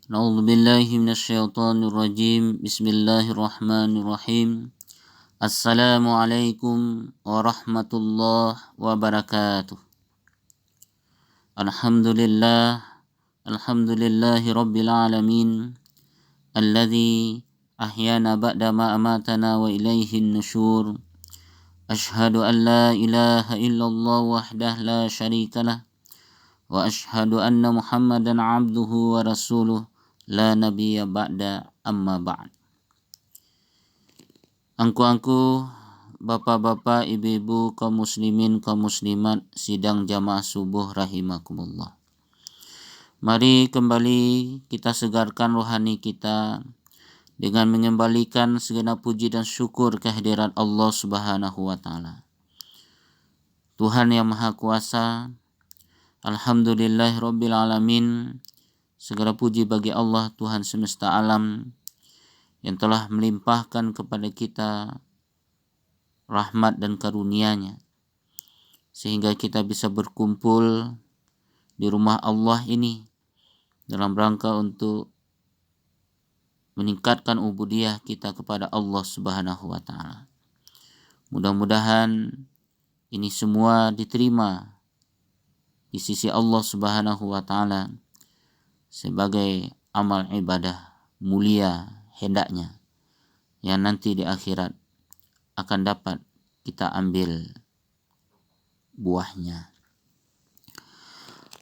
A'udzu billahi minasyaitonir rajim. Bismillahirrahmanirrahim. Assalamualaikum warahmatullahi wabarakatuh. Alhamdulillahi rabbil alamin. Alladzi ahyana ba'da ma amatana wa ilaihin nusyur. Ashhadu an la ilaha illallah wahdah la syarikalah. Wa ashhadu anna Muhammadan abduhu wa rasuluh. La nabiyya ba'da amma ba'd. Angku-angku, bapak-bapak, ibu-ibu, kaum muslimin, kaum muslimat, sidang jamaah subuh rahimakumullah. Mari kembali kita segarkan rohani kita dengan mengembalikan segenap puji dan syukur kehadirat Allah Subhanahu wa taala. Tuhan yang Maha Kuasa, alhamdulillahirabbil alamin. Segala puji bagi Allah Tuhan semesta alam yang telah melimpahkan kepada kita rahmat dan karunia-Nya sehingga kita bisa berkumpul di rumah Allah ini dalam rangka untuk meningkatkan ubudiyah kita kepada Allah Subhanahu wa taala. Mudah-mudahan ini semua diterima di sisi Allah Subhanahu wa taala sebagai amal ibadah mulia hendaknya yang nanti di akhirat akan dapat kita ambil buahnya.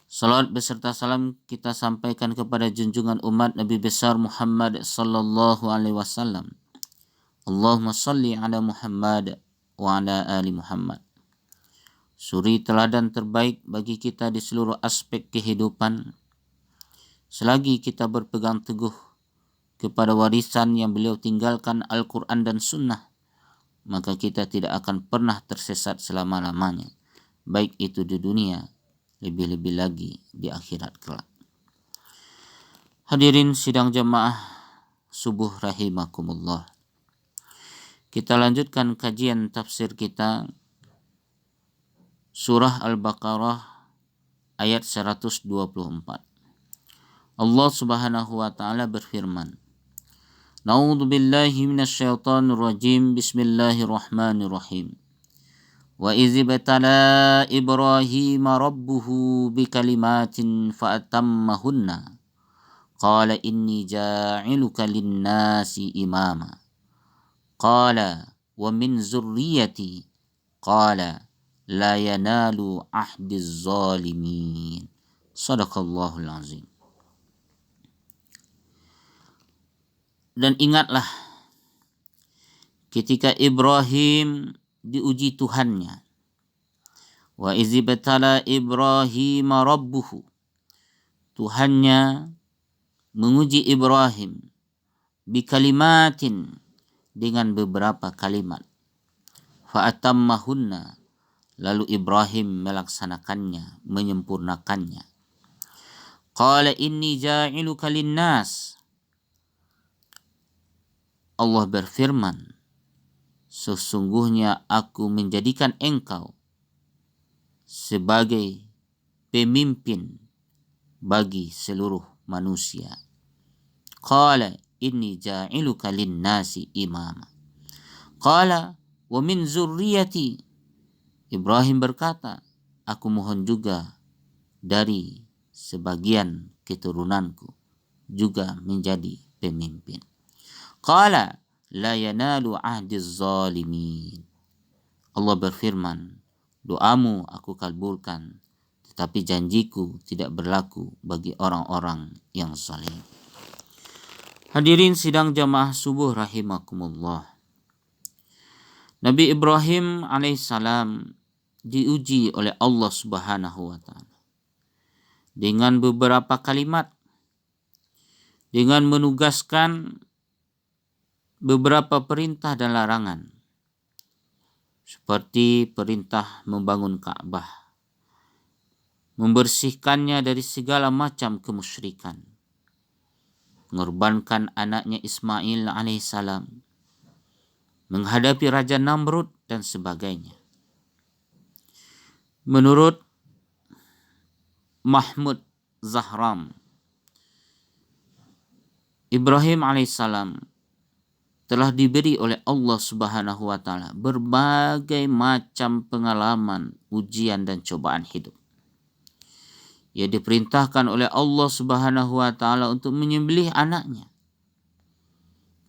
Salawat beserta salam kita sampaikan kepada junjungan umat Nabi besar Muhammad sallallahu alaihi wasallam. Allahumma salli ala Muhammad wa ala ali Muhammad. Suri teladan terbaik bagi kita di seluruh aspek kehidupan. Selagi kita berpegang teguh kepada warisan yang beliau tinggalkan Al-Quran dan Sunnah, maka kita tidak akan pernah tersesat selama-lamanya, baik itu di dunia, lebih-lebih lagi di akhirat kelak. Hadirin sidang jamaah subuh rahimakumullah. Kita lanjutkan kajian tafsir kita surah Al-Baqarah ayat 124. Allah Subhanahu wa taala berfirman, A'udzu billahi minasyaitonir rajim. Bismillahirrahmanirrahim. Wa idz ibtala Ibrahim rabbuhu bikalimatin fa'atammahunna. Qala inni ja'iluka lin-nasi imama. Qala wa min zurriyyati. Qala la yanalu ahdiz zalimin. Shadaqallahul azim. Dan ingatlah ketika Ibrahim diuji Tuhannya. Wa izibtala Ibrahim rabbuhu. Tuhannya menguji Ibrahim bikalimatin dengan beberapa kalimat. Fa'atammahunna. Lalu Ibrahim melaksanakannya, menyempurnakannya. Qala inni ja'iluka linnas. Allah berfirman, sesungguhnya aku menjadikan engkau sebagai pemimpin bagi seluruh manusia. Qala inni ja'iluka linnasi imama. Qala wa min zurriyati. Ibrahim berkata, aku mohon juga dari sebagian keturunanku juga menjadi pemimpin. Qala la yanalu ahdiz zalimin. Allah berfirman, doamu aku kabulkan, tetapi janjiku tidak berlaku bagi orang-orang yang zalim. Hadirin sidang jamaah subuh rahimakumullah. Nabi Ibrahim alaihissalam diuji oleh Allah Subhanahu wa taala dengan beberapa kalimat, dengan menugaskan beberapa perintah dan larangan, seperti perintah membangun Ka'bah, membersihkannya dari segala macam kemusyrikan, mengorbankan anaknya Ismail alaihissalam, menghadapi Raja Namrud dan sebagainya. Menurut Mahmud Zahram, Ibrahim alaihissalam telah diberi oleh Allah Subhanahu wa taala berbagai macam pengalaman, ujian dan cobaan hidup. Ia diperintahkan oleh Allah Subhanahu wa taala untuk menyembelih anaknya.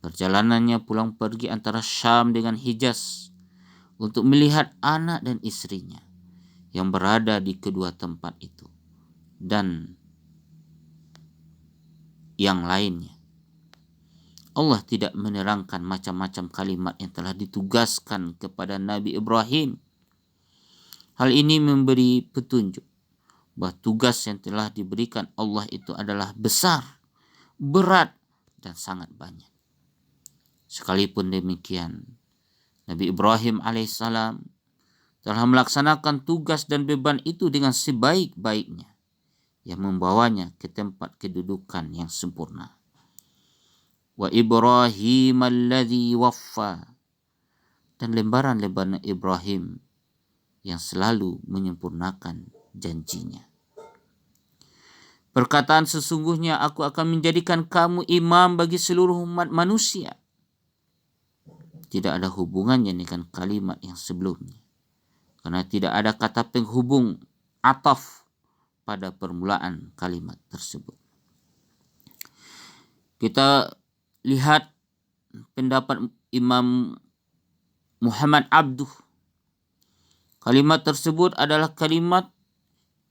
Perjalanannya pulang pergi antara Syam dengan Hijaz untuk melihat anak dan istrinya yang berada di kedua tempat itu dan yang lainnya. Allah tidak menerangkan macam-macam kalimat yang telah ditugaskan kepada Nabi Ibrahim. Hal ini memberi petunjuk bahwa tugas yang telah diberikan Allah itu adalah besar, berat, dan sangat banyak. Sekalipun demikian, Nabi Ibrahim alaihissalam telah melaksanakan tugas dan beban itu dengan sebaik-baiknya, yang membawanya ke tempat kedudukan yang sempurna. Wa Ibrahim alladhi waffa, dan lembaran-lembaran Ibrahim yang selalu menyempurnakan janjinya. Perkataan sesungguhnya aku akan menjadikan kamu imam bagi seluruh umat manusia tidak ada hubungannya dengan kalimat yang sebelumnya, karena tidak ada kata penghubung ataf pada permulaan kalimat tersebut. Kita lihat pendapat Imam Muhammad Abduh. Kalimat tersebut adalah kalimat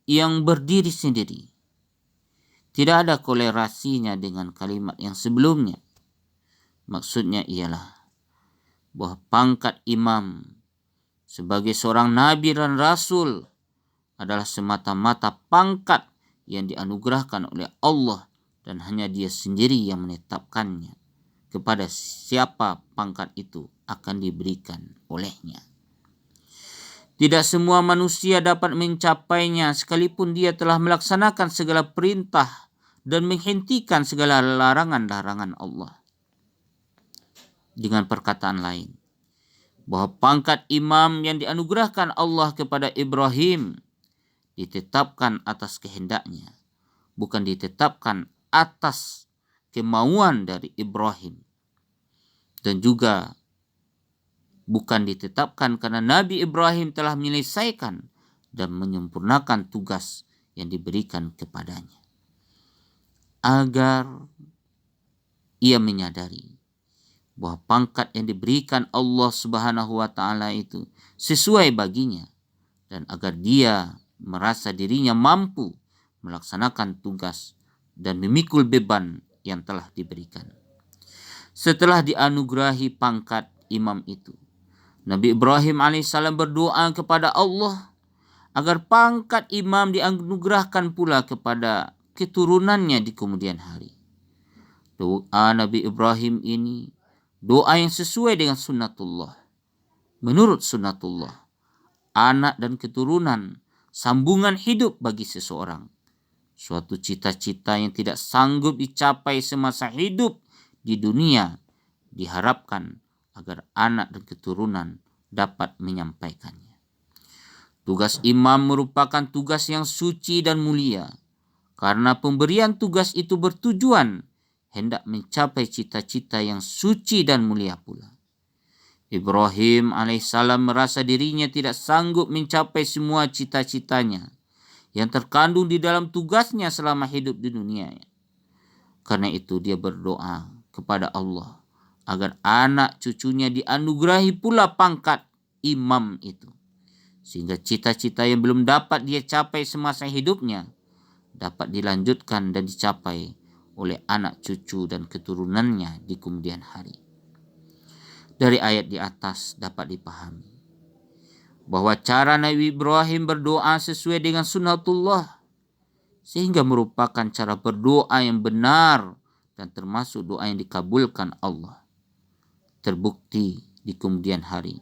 yang berdiri sendiri. Tidak ada kolerasinya dengan kalimat yang sebelumnya. Maksudnya ialah bahwa pangkat imam sebagai seorang nabi dan rasul adalah semata-mata pangkat yang dianugerahkan oleh Allah dan hanya Dia sendiri yang menetapkannya kepada siapa pangkat itu akan diberikan olehnya. Tidak semua manusia dapat mencapainya sekalipun dia telah melaksanakan segala perintah dan menghentikan segala larangan-larangan Allah. Dengan perkataan lain, bahwa pangkat imam yang dianugerahkan Allah kepada Ibrahim ditetapkan atas kehendaknya, bukan ditetapkan atas kemauan dari Ibrahim, dan juga bukan ditetapkan karena Nabi Ibrahim telah menyelesaikan dan menyempurnakan tugas yang diberikan kepadanya. Agar ia menyadari bahwa pangkat yang diberikan Allah Subhanahu wa taala itu sesuai baginya, dan agar dia merasa dirinya mampu melaksanakan tugas dan memikul beban yang telah diberikan. Setelah dianugerahi pangkat imam itu, Nabi Ibrahim alaihissalam berdoa kepada Allah agar pangkat imam dianugerahkan pula kepada keturunannya di kemudian hari. Doa Nabi Ibrahim ini doa yang sesuai dengan sunnatullah. Menurut sunnatullah, anak dan keturunan sambungan hidup bagi seseorang. Suatu cita-cita yang tidak sanggup dicapai semasa hidup di dunia, diharapkan agar anak dan keturunan dapat menyampaikannya. Tugas imam merupakan tugas yang suci dan mulia, karena pemberian tugas itu bertujuan hendak mencapai cita-cita yang suci dan mulia pula. Ibrahim alaihissalam merasa dirinya tidak sanggup mencapai semua cita-citanya yang terkandung di dalam tugasnya selama hidup di dunia. Karena itu dia berdoa kepada Allah agar anak cucunya dianugerahi pula pangkat imam itu, sehingga cita-cita yang belum dapat dia capai semasa hidupnya dapat dilanjutkan dan dicapai oleh anak cucu dan keturunannya di kemudian hari. Dari ayat di atas dapat dipahami bahwa cara Nabi Ibrahim berdoa sesuai dengan sunnatullah, sehingga merupakan cara berdoa yang benar dan termasuk doa yang dikabulkan Allah. Terbukti di kemudian hari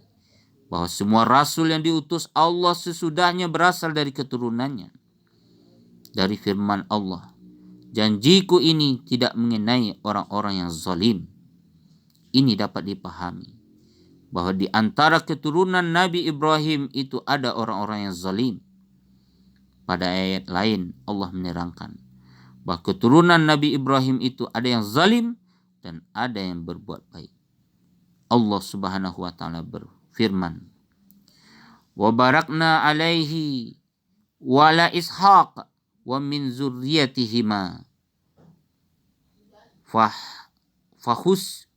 bahwa semua rasul yang diutus Allah sesudahnya berasal dari keturunannya. Dari firman Allah, janjiku ini tidak mengenai orang-orang yang zalim. Ini dapat dipahami bahwa di antara keturunan Nabi Ibrahim itu ada orang-orang yang zalim. Pada ayat lain Allah menerangkan bahwa keturunan Nabi Ibrahim itu ada yang zalim dan ada yang berbuat baik. Allah Subhanahu wa taala berfirman, "Wa barakna alaihi wa ala Ishaq wa min zurriyatihima fahus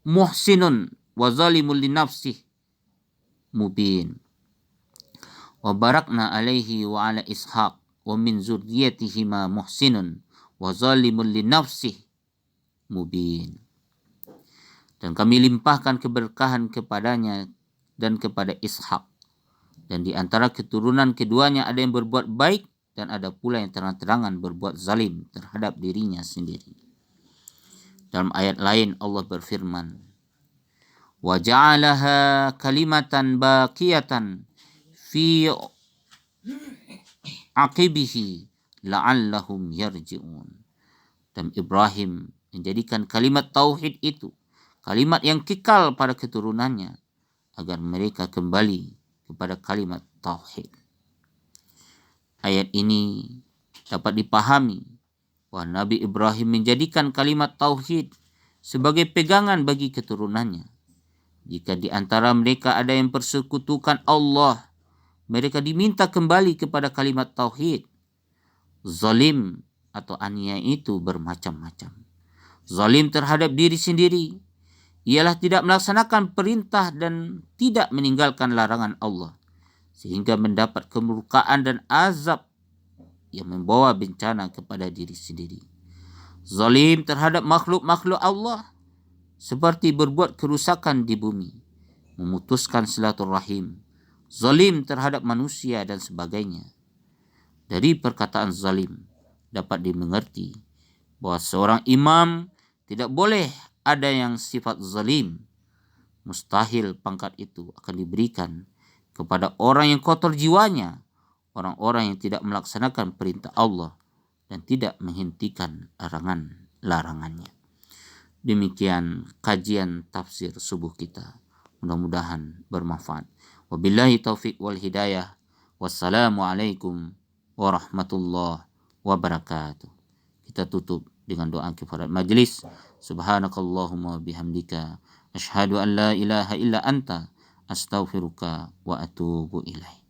muhsinun wa zalimul li nafsih mubin." Wa barakna alaihi wa ala Ishaq wa min zurriyatihima muhsinun wa zalimul li nafsih mubin. Dan kami limpahkan keberkahan kepadanya dan kepada Ishak. Dan di antara keturunan keduanya ada yang berbuat baik dan ada pula yang terang-terangan berbuat zalim terhadap dirinya sendiri. Dalam ayat lain Allah berfirman, "Wa ja'alaha kalimatan baqiyatan fi aqibihi la'allahum yarji'un." Dan Ibrahim menjadikan kalimat tauhid itu kalimat yang kekal pada keturunannya agar mereka kembali kepada kalimat tauhid. Ayat ini dapat dipahami bahwa Nabi Ibrahim menjadikan kalimat tauhid sebagai pegangan bagi keturunannya. Jika di antara mereka ada yang persekutukan Allah, mereka diminta kembali kepada kalimat tauhid. Zalim atau aniaya itu bermacam-macam. Zalim terhadap diri sendiri ialah tidak melaksanakan perintah dan tidak meninggalkan larangan Allah, sehingga mendapat kemurkaan dan azab yang membawa bencana kepada diri sendiri. Zalim terhadap makhluk-makhluk Allah seperti berbuat kerusakan di bumi, memutuskan silaturahim, zalim terhadap manusia dan sebagainya. Dari perkataan zalim dapat dimengerti bahwa seorang imam tidak boleh ada yang sifat zalim. Mustahil pangkat itu akan diberikan kepada orang yang kotor jiwanya, orang-orang yang tidak melaksanakan perintah Allah dan tidak menghentikan larangannya. Demikian kajian tafsir subuh kita. Mudah-mudahan bermanfaat. Wabillahi taufiq wal hidayah. Wassalamualaikum warahmatullahi wabarakatuh. Kita tutup dengan doa kifarat majlis. Subhanakallahumma bihamdika asyhadu an la ilaha illa anta astaghfiruka wa atubu ilaik.